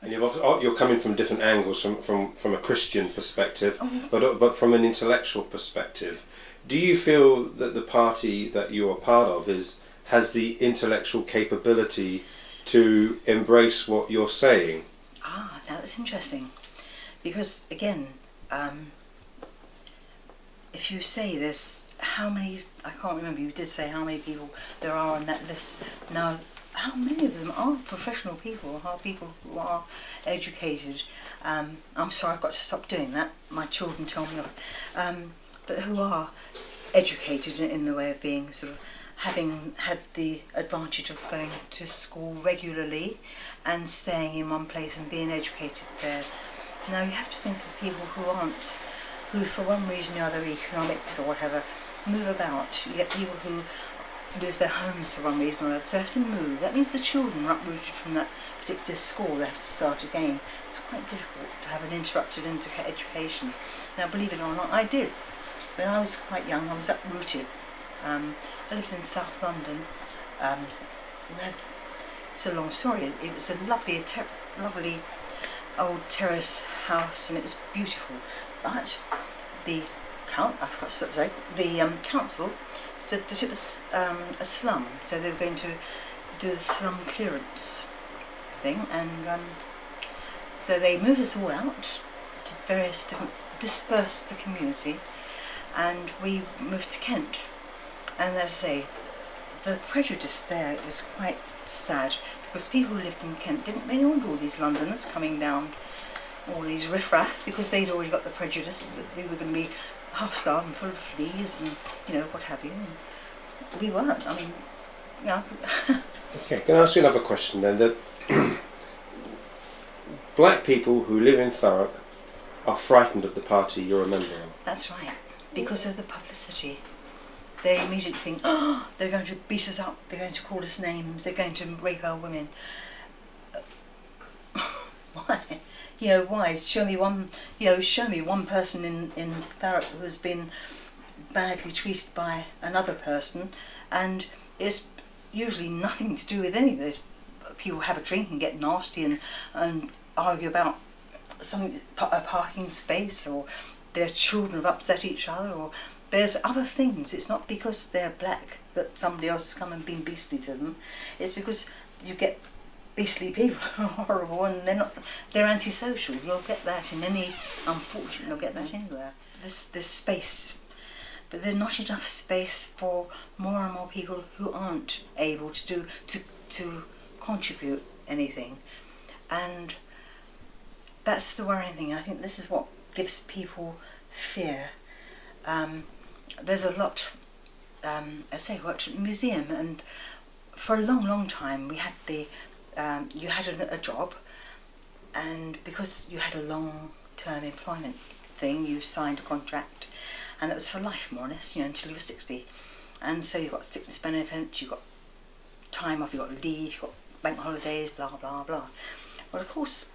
And you're coming from different angles, from a Christian perspective, but from an intellectual perspective. Do you feel that the party that you are part of has the intellectual capability to embrace what you're saying? Now that's interesting, because again, if you say there's how many, I can't remember, you did say how many people there are on that list. Now, how many of them are professional people, are people who are educated? I'm sorry, I've got to stop doing that, my children tell me off. But who are educated in the way of being sort of having had the advantage of going to school regularly and staying in one place and being educated there. Now you have to think of people who for one reason or other, economics or whatever, move about. You get people who lose their homes for one reason or other, so they have to move. That means the children are uprooted from that particular school, they have to start again. It's quite difficult to have an interrupted education. Now believe it or not, I did. When I was quite young, I was uprooted. I lived in South London. It's a long story. It was a lovely old terrace house, and it was beautiful. But the council said that it was a slum, so they were going to do the slum clearance thing, and so they moved us all out to various different, dispersed the community, and we moved to Kent. And as I say, the prejudice there, it was quite sad, because people who lived in Kent didn't really want all these Londoners coming down, all these riffraff, because they'd already got the prejudice that they were going to be half-starved and full of fleas and, what have you. And we weren't, I mean, Okay, can I ask you another question then? That black people who live in Thurrock are frightened of the party you're a member of. That's right, because of the publicity. They immediately think, they're going to beat us up, they're going to call us names, they're going to rape our women. Why? Why? Show me one person in Thurrock who has been badly treated by another person, and it's usually nothing to do with any of those. People have a drink and get nasty and argue about a parking space, or their children have upset each other, or there's other things. It's not because they're black that somebody else has come and been beastly to them. It's because you get beastly people who are horrible, and they're antisocial. You'll get that in any, unfortunately, you'll get that anywhere. There's space, but there's not enough space for more and more people who aren't able to contribute anything. And that's the worrying thing. I think this is what gives people fear. There's a lot, I worked at a museum, and for a long time we had you had a job, and because you had a long-term employment thing, you signed a contract, and it was for life, more or less, until you were 60. And so you got sickness benefits, you got time off, you got leave, you got bank holidays, blah blah blah. Well, of course,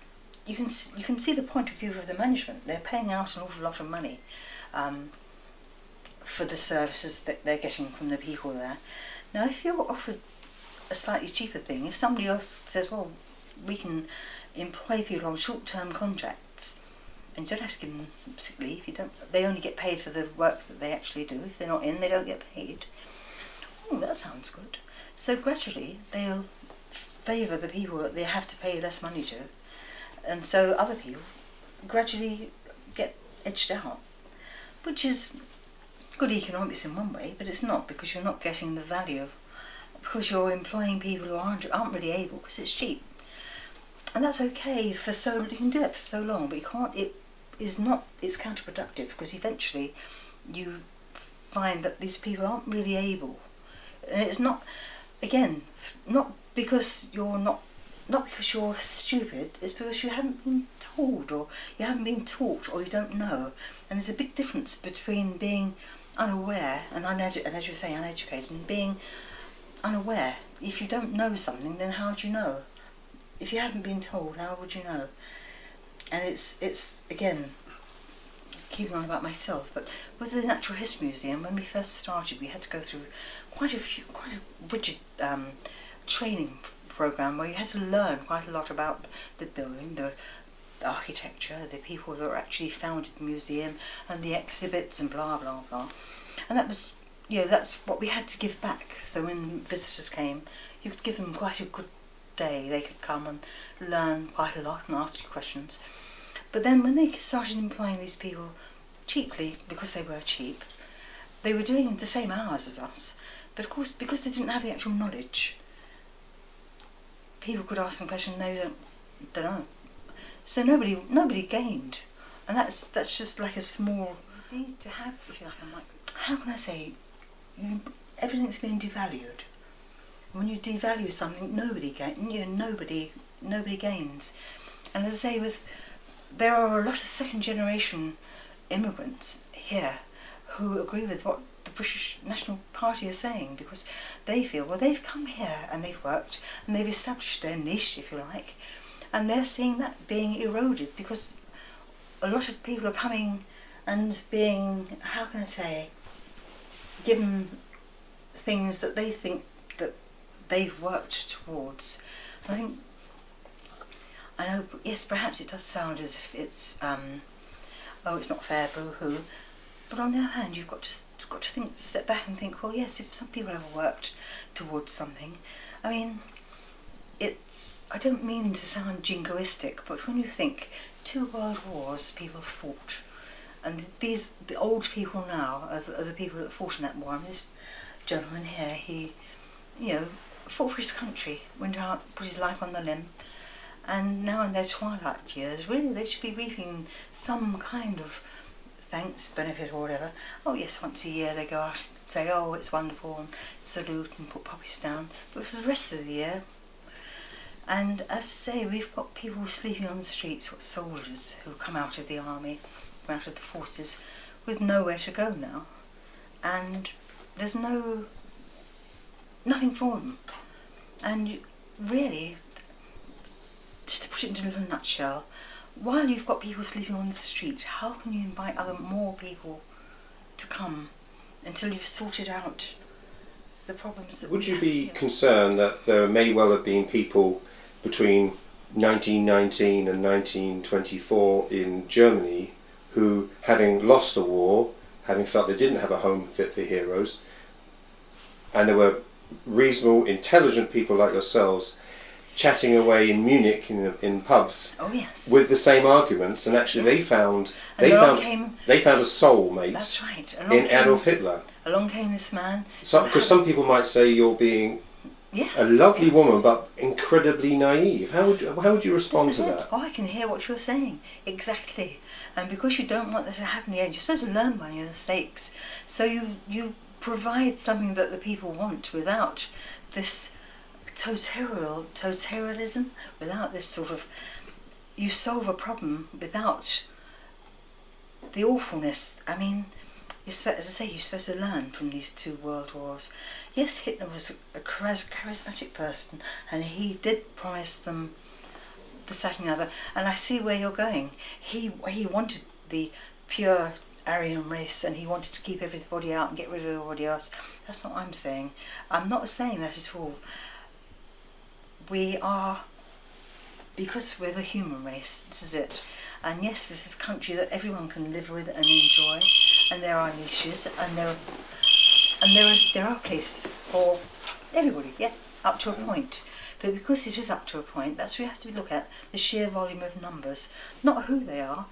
you can see the point of view of the management. They're paying out an awful lot of money for the services that they're getting from the people there. Now, if you're offered a slightly cheaper thing, if somebody else says, well, we can employ people on short-term contracts, and you don't have to give them sick leave, they only get paid for the work that they actually do. If they're not in, they don't get paid. Oh, that sounds good. So gradually they'll favour the people that they have to pay less money to, and so other people gradually get edged out, which is good economics in one way, but it's not, because you're not getting the value, because you're employing people who aren't really able, because it's cheap. And that's okay you can do it for so long, but you can't, it's counterproductive, because eventually you find that these people aren't really able. And it's not, again, not because you're stupid, it's because you haven't been told, or you haven't been taught, or you don't know. And there's a big difference between being unaware and as you say, uneducated, and being unaware. If you don't know something, then how do you know? If you haven't been told, how would you know? And it's again, keeping on about myself, but with the Naturalist Museum, when we first started, we had to go through quite a rigid training programme where you had to learn quite a lot about the building, the architecture, the people that were actually founded the museum, and the exhibits and blah blah blah. And that was, that's what we had to give back. So when visitors came, you could give them quite a good day. They could come and learn quite a lot and ask you questions. But then when they started employing these people cheaply, because they were cheap, they were doing the same hours as us. But of course, because they didn't have the actual knowledge, people could ask them questions and they don't know. So nobody gained. And that's just like a small need to have, if you like, how can I say, everything's being devalued. When you devalue something, nobody gains. And as I say, there are a lot of second generation immigrants here who agree with what the British National Party is saying, because they feel, well, they've come here and they've worked and they've established their niche, if you like, and they're seeing that being eroded because a lot of people are coming and being, how can I say, given things that they think that they've worked towards. I know, yes, perhaps it does sound as if it's, it's not fair, boo-hoo. But on the other hand, you've got to step back and think, well, yes, if some people have worked towards something, I mean, I don't mean to sound jingoistic, but when you think 2 world wars people fought, and the old people now are the people that fought in that war. And this gentleman here, he, fought for his country, went out, put his life on the limb, and now in their twilight years, really they should be reaping some kind of thanks, benefit or whatever. Oh yes, once a year they go out and say, oh, it's wonderful, and salute and put poppies down, but for the rest of the year. And as I say, we've got people sleeping on the streets, got soldiers who come out of the army, come out of the forces, with nowhere to go now, and there's nothing for them. And really, just to put it into a little nutshell, while you've got people sleeping on the street, how can you invite more people to come until you've sorted out the problems that Would you be concerned that there may well have been people between 1919 and 1924 in Germany who, having lost a war, having felt they didn't have a home fit for heroes, and there were reasonable, intelligent people like yourselves chatting away in Munich in pubs, oh yes, with the same arguments, and actually yes. they found a soulmate. That's right. In Adolf Hitler. Along came this man. Because some people might say you're being a lovely woman, but incredibly naive. How would you respond to that? Oh, I can hear what you're saying. Exactly. And because you don't want that to happen again, you're supposed to learn by your mistakes. So you provide something that the people want without this totalitarianism, without this sort of, you solve a problem without the awfulness. I mean, as I say, you're supposed to learn from these 2 world wars. Yes, Hitler was a charismatic person, and he did promise them this, that and the other, and I see where you're going. He wanted the pure Aryan race, and he wanted to keep everybody out and get rid of everybody else. That's not what I'm saying. I'm not saying that at all. We are, because we're the human race, this is it. And yes, this is a country that everyone can live with and enjoy, and there are niches, and there are places for everybody, yeah, up to a point. But because it is up to a point, that's what we have to look at, the sheer volume of numbers, not who they are.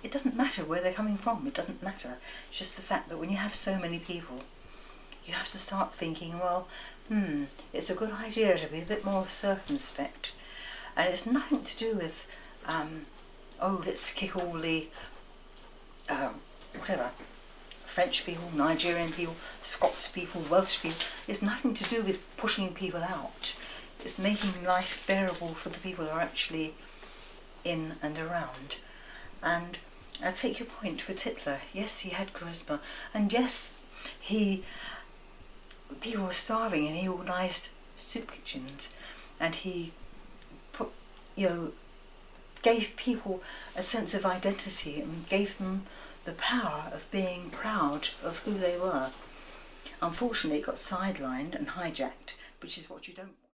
It doesn't matter where they're coming from, it doesn't matter. It's just the fact that when you have so many people, you have to start thinking, well, it's a good idea to be a bit more circumspect. And it's nothing to do with, let's kick all the, French people, Nigerian people, Scots people, Welsh people. It's nothing to do with pushing people out. It's making life bearable for the people who are actually in and around. And I take your point with Hitler. Yes, he had charisma, and yes, people were starving, and he organised soup kitchens, and he gave people a sense of identity and gave them the power of being proud of who they were. Unfortunately, it got sidelined and hijacked, which is what you don't want.